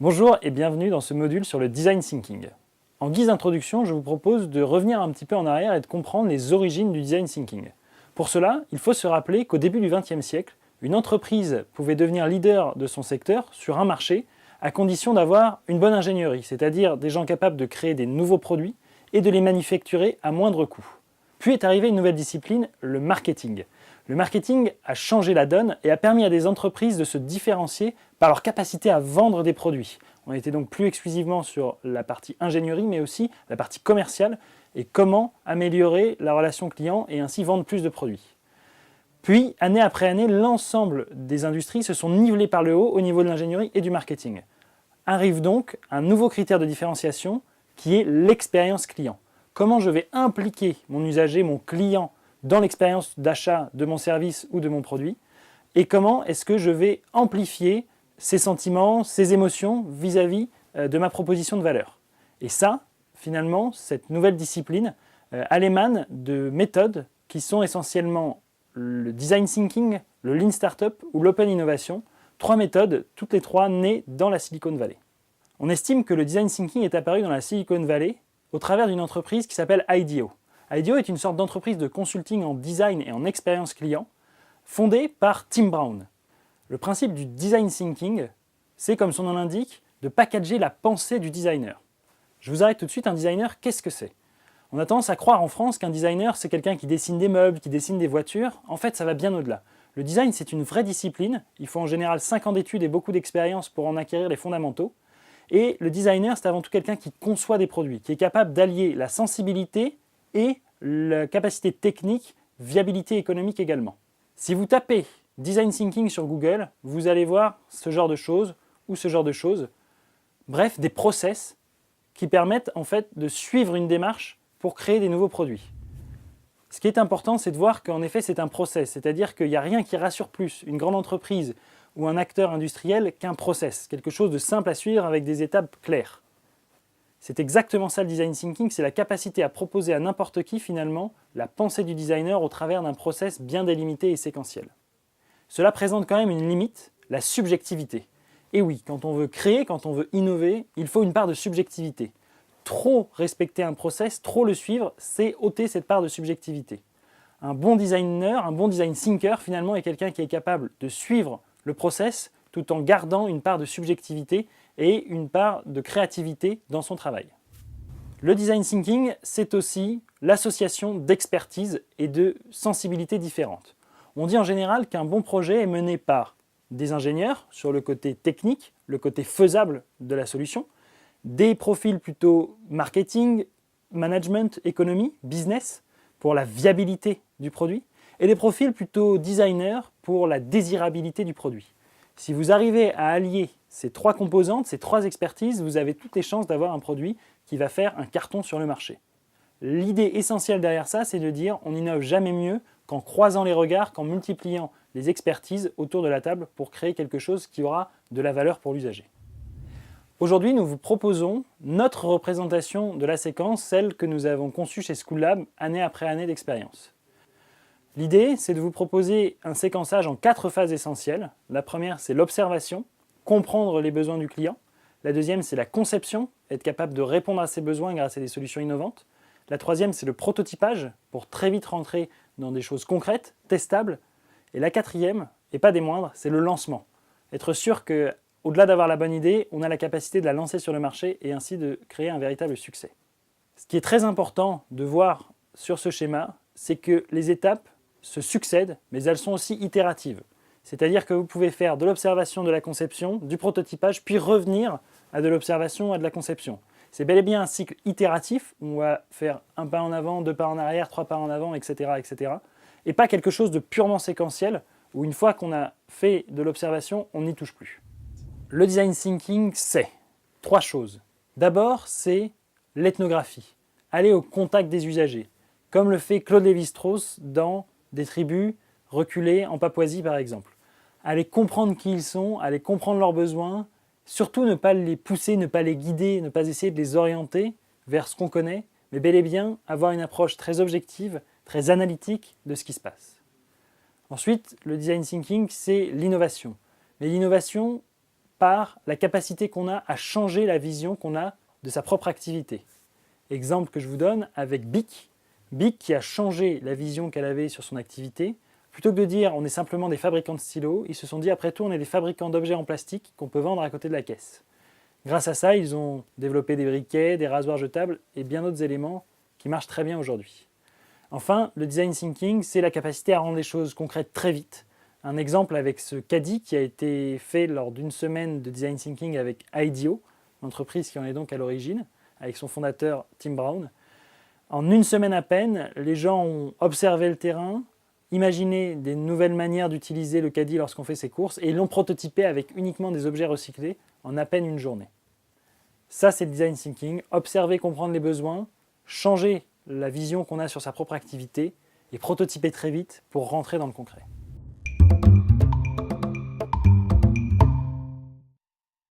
Bonjour et bienvenue dans ce module sur le Design Thinking. En guise d'introduction, je vous propose de revenir un petit peu en arrière et de comprendre les origines du Design Thinking. Pour cela, il faut se rappeler qu'au début du XXe siècle, une entreprise pouvait devenir leader de son secteur sur un marché à condition d'avoir une bonne ingénierie, c'est-à-dire des gens capables de créer des nouveaux produits et de les manufacturer à moindre coût. Puis est arrivée une nouvelle discipline, le marketing. Le marketing a changé la donne et a permis à des entreprises de se différencier par leur capacité à vendre des produits. On était donc plus exclusivement sur la partie ingénierie, mais aussi la partie commerciale et comment améliorer la relation client et ainsi vendre plus de produits. Puis, année après année, l'ensemble des industries se sont nivelées par le haut au niveau de l'ingénierie et du marketing. Arrive donc un nouveau critère de différenciation qui est l'expérience client. Comment je vais impliquer mon usager, mon client, dans l'expérience d'achat de mon service ou de mon produit, et comment est-ce que je vais amplifier ses sentiments, ses émotions vis-à-vis de ma proposition de valeur. Et ça, finalement, cette nouvelle discipline, elle émane de méthodes qui sont essentiellement le design thinking, le lean startup ou l'open innovation, trois méthodes, toutes les trois nées dans la Silicon Valley. On estime que le design thinking est apparu dans la Silicon Valley au travers d'une entreprise qui s'appelle IDEO. IDEO est une sorte d'entreprise de consulting en design et en expérience client, fondée par Tim Brown. Le principe du design thinking, c'est comme son nom l'indique, de packager la pensée du designer. Je vous arrête tout de suite, un designer, qu'est-ce que c'est ? On a tendance à croire en France qu'un designer, c'est quelqu'un qui dessine des meubles, qui dessine des voitures. En fait, ça va bien au-delà. Le design, c'est une vraie discipline. Il faut en général 5 ans d'études et beaucoup d'expérience pour en acquérir les fondamentaux. Et le designer, c'est avant tout quelqu'un qui conçoit des produits, qui est capable d'allier la sensibilité et la capacité technique, viabilité économique également. Si vous tapez Design Thinking sur Google, vous allez voir ce genre de choses ou ce genre de choses. Bref, des process qui permettent en fait de suivre une démarche pour créer des nouveaux produits. Ce qui est important, c'est de voir qu'en effet, c'est un process, c'est-à-dire qu'il n'y a rien qui rassure plus une grande entreprise ou un acteur industriel qu'un process, quelque chose de simple à suivre avec des étapes claires. C'est exactement ça le design thinking, c'est la capacité à proposer à n'importe qui finalement la pensée du designer au travers d'un process bien délimité et séquentiel. Cela présente quand même une limite, la subjectivité. Et oui, quand on veut créer, quand on veut innover, il faut une part de subjectivité. Trop respecter un process, trop le suivre, c'est ôter cette part de subjectivité. Un bon designer, un bon design thinker finalement est quelqu'un qui est capable de suivre le process tout en gardant une part de subjectivité et une part de créativité dans son travail. Le design thinking, c'est aussi l'association d'expertise et de sensibilités différentes. On dit en général qu'un bon projet est mené par des ingénieurs sur le côté technique, le côté faisable de la solution, des profils plutôt marketing, management, économie, business, pour la viabilité du produit, et des profils plutôt designer pour la désirabilité du produit. Si vous arrivez à allier ces trois composantes, ces trois expertises, vous avez toutes les chances d'avoir un produit qui va faire un carton sur le marché. L'idée essentielle derrière ça, c'est de dire on n'innove jamais mieux qu'en croisant les regards, qu'en multipliant les expertises autour de la table pour créer quelque chose qui aura de la valeur pour l'usager. Aujourd'hui, nous vous proposons notre représentation de la séquence, celle que nous avons conçue chez School-Lab année après année d'expérience. L'idée, c'est de vous proposer un séquençage en 4 phases essentielles. La première, c'est l'observation, comprendre les besoins du client. La deuxième, c'est la conception, être capable de répondre à ses besoins grâce à des solutions innovantes. La troisième, c'est le prototypage, pour très vite rentrer dans des choses concrètes, testables. Et la quatrième, et pas des moindres, c'est le lancement. Être sûr qu'au-delà d'avoir la bonne idée, on a la capacité de la lancer sur le marché et ainsi de créer un véritable succès. Ce qui est très important de voir sur ce schéma, c'est que les étapes se succèdent, mais elles sont aussi itératives. C'est-à-dire que vous pouvez faire de l'observation, de la conception, du prototypage, puis revenir à de l'observation, à de la conception. C'est bel et bien un cycle itératif, où on va faire un pas en avant, 2 pas en arrière, 3 pas en avant, etc., etc. Et pas quelque chose de purement séquentiel, où une fois qu'on a fait de l'observation, on n'y touche plus. Le design thinking, c'est 3 choses. D'abord, c'est l'ethnographie. Aller au contact des usagers, comme le fait Claude Lévi-Strauss dans des tribus reculées en Papouasie par exemple. Aller comprendre qui ils sont, aller comprendre leurs besoins, surtout ne pas les pousser, ne pas les guider, ne pas essayer de les orienter vers ce qu'on connaît, mais bel et bien avoir une approche très objective, très analytique de ce qui se passe. Ensuite, le design thinking, c'est l'innovation. Mais l'innovation, par la capacité qu'on a à changer la vision qu'on a de sa propre activité. Exemple que je vous donne avec BIC. BIC qui a changé la vision qu'elle avait sur son activité. Plutôt que de dire on est simplement des fabricants de stylos, ils se sont dit après tout on est des fabricants d'objets en plastique qu'on peut vendre à côté de la caisse. Grâce à ça, ils ont développé des briquets, des rasoirs jetables et bien d'autres éléments qui marchent très bien aujourd'hui. Enfin, le design thinking, c'est la capacité à rendre les choses concrètes très vite. Un exemple avec ce caddie qui a été fait lors d'une semaine de design thinking avec IDEO, l'entreprise qui en est donc à l'origine, avec son fondateur Tim Brown. En une semaine à peine, les gens ont observé le terrain, imaginé des nouvelles manières d'utiliser le caddie lorsqu'on fait ses courses et l'ont prototypé avec uniquement des objets recyclés en à peine une journée. Ça, c'est le design thinking, observer, comprendre les besoins, changer la vision qu'on a sur sa propre activité et prototyper très vite pour rentrer dans le concret.